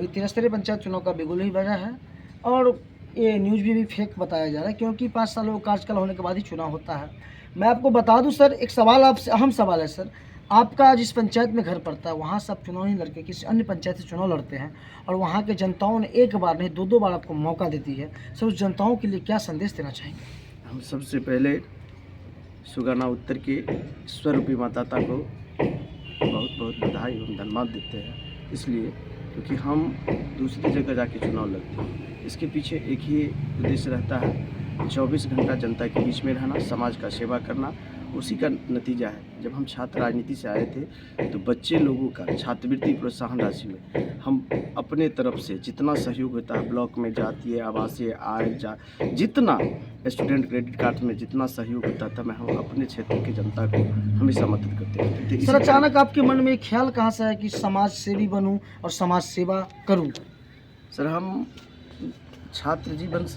त्रिस्तरीय पंचायत चुनाव का बिल्कुल ही वजह है और ये न्यूज़ भी फेक बताया जा रहा है, क्योंकि 5 सालों का कार्यकाल होने के बाद ही चुनाव होता है। मैं आपको बता दूं सर, एक सवाल आपसे, अहम सवाल है सर, आपका जिस पंचायत में घर पड़ता है वहाँ सब चुनाव नहीं लड़के किसी अन्य पंचायत से चुनाव लड़ते हैं और वहाँ के जनताओं ने एक बार नहीं 2-2 बार आपको मौका देती है। सर उस जनताओं के लिए क्या संदेश देना चाहेंगे? हम सबसे पहले सुगना उत्तर के स्वरूपी माता को बहुत बहुत बधाई एवं धन्यवाद देते हैं, इसलिए क्योंकि हम दूसरी जगह जाके चुनाव लड़ते हैं। इसके पीछे एक ही उद्देश्य रहता है, 24 घंटा जनता के बीच में रहना, समाज का सेवा करना। उसी का नतीजा है। जब हम छात्र राजनीति से आए थे तो बच्चे लोगों का छात्रवृत्ति प्रोत्साहन राशि में हम अपने तरफ से जितना सहयोग होता है, ब्लॉक में जातीय आवासीय आय जितना स्टूडेंट क्रेडिट कार्ड में जितना सहयोग होता था, मैं हम अपने क्षेत्र की जनता को हमेशा मदद करते रहते थे। सर अचानक आपके मन में एक ख्याल कहाँ से है कि समाज सेवी बनूं और समाज सेवा करूं? सर हम छात्र जीवन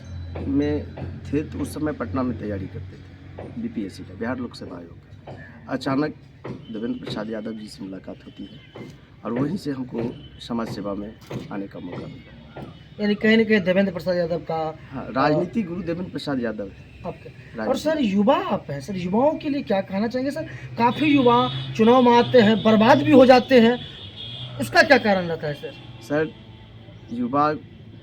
में थे तो उस समय पटना में तैयारी करते थे बीपीएससी का, बिहार लोक सेवा आयोग का। अचानक देवेंद्र प्रसाद यादव जी से मुलाकात होती है और वहीं से हमको समाज सेवा में आने का मौका मिला। यानी कहीं ना कहीं देवेंद्र प्रसाद यादव का राजनीति गुरु देवेंद्र प्रसाद यादव है आपके। और सर युवा आप हैं, सर युवाओं के लिए क्या कहना चाहेंगे? सर काफ़ी युवा चुनाव में आते हैं, बर्बाद भी हो जाते हैं, इसका क्या कारण रहता है? सर युवा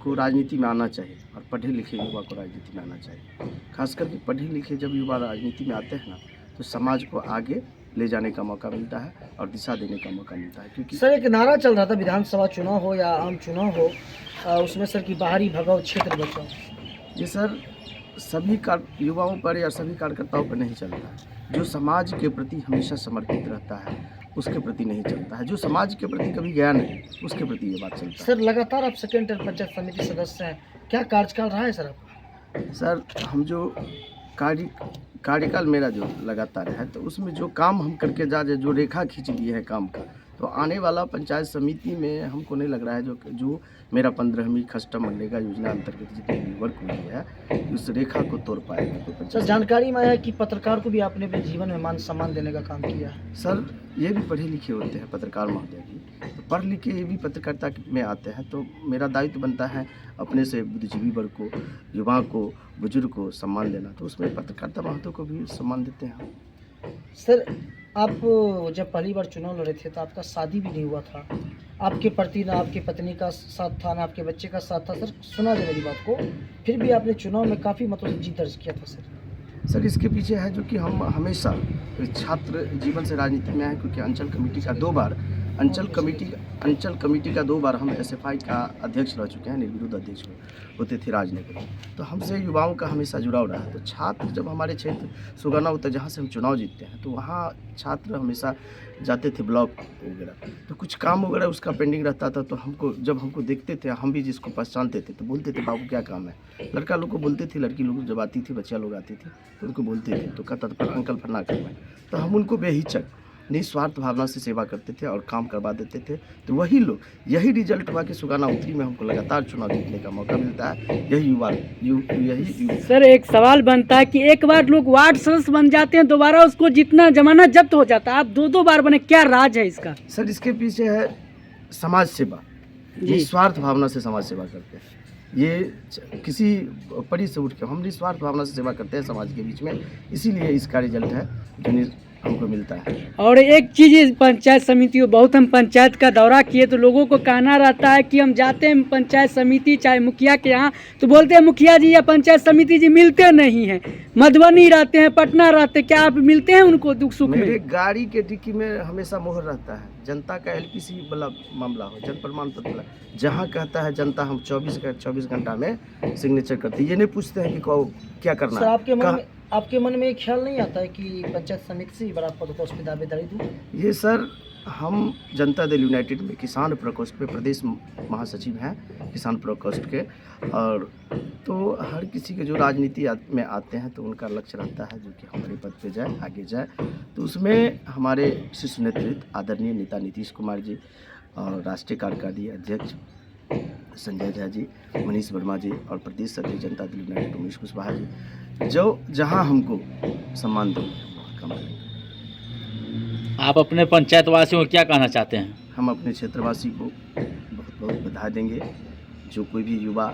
को राजनीति में आना चाहिए और पढ़े लिखे युवा को राजनीति में आना चाहिए। खास करके पढ़े लिखे जब युवा राजनीति में आते हैं ना, तो समाज को आगे ले जाने का मौका मिलता है और दिशा देने का मौका मिलता है। क्योंकि सर एक नारा चल रहा था, विधानसभा चुनाव हो या आम चुनाव हो, उसमें सर की बाहरी भगाओ क्षेत्र बचाओ। ये सर सभी युवाओं पर या सभी कार्यकर्ताओं पर नहीं चलता है। जो समाज के प्रति हमेशा समर्पित रहता है उसके प्रति नहीं चलता है, जो समाज के प्रति कभी गया नहीं उसके प्रति ये बात चलता है। सर लगातार आप सेकेंड टर्म पंचायत समिति सदस्य हैं, क्या कार्यकाल रहा है सर आपका? सर हम जो कार्यकाल मेरा जो लगातार है तो उसमें जो काम हम करके जो रेखा खींच लिए है काम का, तो आने वाला पंचायत समिति में हमको नहीं लग रहा है जो मेरा 15वीं खस्टा मनरेगा योजना अंतर्गत जितनी भी वर्क हुई है उस रेखा को तोड़ पाएगा। सर जानकारी में आया कि पत्रकार को भी आपने अपने जीवन में मान सम्मान देने का काम किया है। सर ये भी पढ़े लिखे होते हैं पत्रकार महोदय भी, तो पढ़ लिख के ये भी पत्रकारिता में आते हैं, तो मेरा दायित्व बनता है अपने से बुद्धिजीवी वर्ग को, युवा को, बुजुर्ग को सम्मान देना, तो उसमें पत्रकारिता महत्व को भी सम्मान देते हैं। सर आप जब पहली बार चुनाव लड़े थे तो आपका शादी भी नहीं हुआ था, आपके प्रति ना आपकी पत्नी का साथ था ना आपके बच्चे का साथ था। सर सुना जाए मेरी बात को, फिर भी आपने चुनाव में काफ़ी मतों से जीत दर्ज किया था। सर इसके पीछे है जो कि हम हमेशा छात्र जीवन से राजनीति में आए, क्योंकि अंचल कमेटी का 2 बार हम एसएफआई का अध्यक्ष रह चुके हैं, निर्विरोध अध्यक्ष होते थे राजनगर में, तो हमसे युवाओं का हमेशा जुड़ाव रहा है। तो छात्र जब हमारे क्षेत्र सुगना उत्तर जहाँ से हम चुनाव जीतते हैं तो वहाँ छात्र हमेशा जाते थे ब्लॉक वगैरह, तो कुछ काम वगैरह उसका पेंडिंग रहता था, तो जब हमको देखते थे, हम भी जिसको पहचानते थे तो बोलते थे बाबू क्या काम है। लड़का लोग को बोलते थे, लड़की लोग जब आती थी, बच्चा लोग आती थी तो उनको बोलते थे, तो कहता था अंकल फलना काम है, तो हम उनको बेहिचक निस्वार्थ भावना से सेवा करते थे और काम करवा देते थे। तो वही लोग, यही रिजल्ट हुआ कि सुगना उत्तरी में हमको लगातार चुनाव जीतने का मौका मिलता है। यही सर एक सवाल बनता है कि एक बार लोग वार्ड सदस्य बन जाते हैं, दोबारा उसको जितना जमानत जब्त हो जाता है, आप 2-2 बार बने, क्या राज है इसका? सर इसके पीछे है समाज सेवा, निस्वार्थ भावना से समाज सेवा करते हैं। ये किसी परी से उठ के हम निस्वार्थ भावना से सेवा करते हैं समाज के बीच में, इसीलिए इसका रिजल्ट है जो हमको मिलता है। और एक चीज़ पंचायत समिति, बहुत हम पंचायत का दौरा किए तो लोगों को कहना रहता है कि हम जाते हैं पंचायत समिति चाहे मुखिया के यहाँ, तो बोलते हैं मुखिया जी या पंचायत समिति जी मिलते नहीं हैं, मधुबनी रहते हैं, पटना रहते हैं, क्या आप मिलते हैं उनको दुख सुख में? मेरे गाड़ी के डिक्की में हमेशा मोहर रहता है, जनता का एलपीसी वाला मामला हो, जन प्रमाण पत्र वाला, जहाँ कहता है जनता हम 24 घंटा में सिग्नेचर करते हैं। ये नहीं पूछते हैं कि क्या करना है। आपके मन में एक ख्याल नहीं आता है कि पंचायत समिति से बड़ा पद को उसकी दावेदारी दूँ? ये सर हम जनता दल यूनाइटेड में किसान प्रकोष्ठ पे प्रदेश महासचिव हैं किसान प्रकोष्ठ के, और तो हर किसी के जो राजनीति में आते हैं तो उनका लक्ष्य रहता है जो कि हमारे पद पे जाए, आगे जाए, तो उसमें हमारे शीर्ष नेतृत्व आदरणीय नेता नीतीश कुमार जी और राष्ट्रीय कार्यकारी अध्यक्ष संजय झा जी, मनीष वर्मा जी और प्रदेश अध्यक्ष जनता दल यूनाइटेड उमेश कुशवाहा जी, जो जहां हमको सम्मान देंगे काम करेंगे। आप अपने पंचायत वासियों को क्या कहना चाहते हैं? हम अपने क्षेत्रवासी को बहुत बहुत बधाई देंगे। जो कोई भी युवा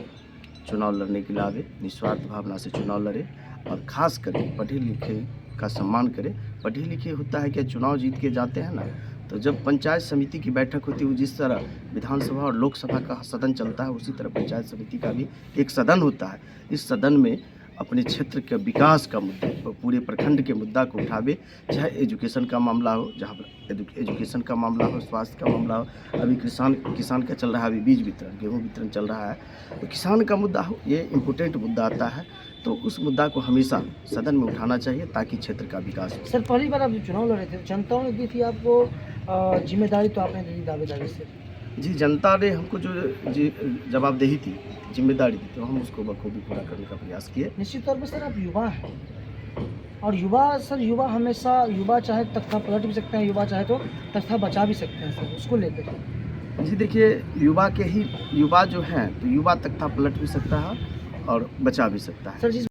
चुनाव लड़ने के लिए आवे, निस्वार्थ भावना से चुनाव लड़े और ख़ास करके पढ़े लिखे का सम्मान करे। पढ़े लिखे होता है कि चुनाव जीत के जाते हैं ना, तो जब पंचायत समिति की बैठक होती है, जिस तरह विधानसभा और लोकसभा का सदन चलता है, उसी तरह पंचायत समिति का भी एक सदन होता है। इस सदन में अपने क्षेत्र के विकास का मुद्दा, पूरे प्रखंड के मुद्दा को उठावे, चाहे एजुकेशन का मामला हो, जहाँ पर एजुकेशन का मामला हो, स्वास्थ्य का मामला हो। अभी किसान का चल रहा है, अभी बीज वितरण, गेहूँ वितरण चल रहा है, तो किसान का मुद्दा हो, ये इम्पोर्टेंट मुद्दा आता है, तो उस मुद्दा को हमेशा सदन में उठाना चाहिए ताकि क्षेत्र का विकास हो। सर पहली बार आप जो चुनाव लड़े थे, जनताओं ने दी थी आपको जिम्मेदारी, तो आपने दे दी दावेदारी से? जी, जनता ने हमको जो जवाबदेही थी, जिम्मेदारी दी, तो हम उसको बखूबी पूरा करने का प्रयास किए। निश्चित तौर पर सर आप युवा हैं, और युवा हमेशा, युवा चाहे तख्ता पलट भी सकते हैं, युवा चाहे तो तख्ता बचा भी सकते हैं सर, उसको लेकर। जी देखिए, युवा जो हैं, तो युवा तख्ता पलट भी सकता है और बचा भी सकता है। सर जिस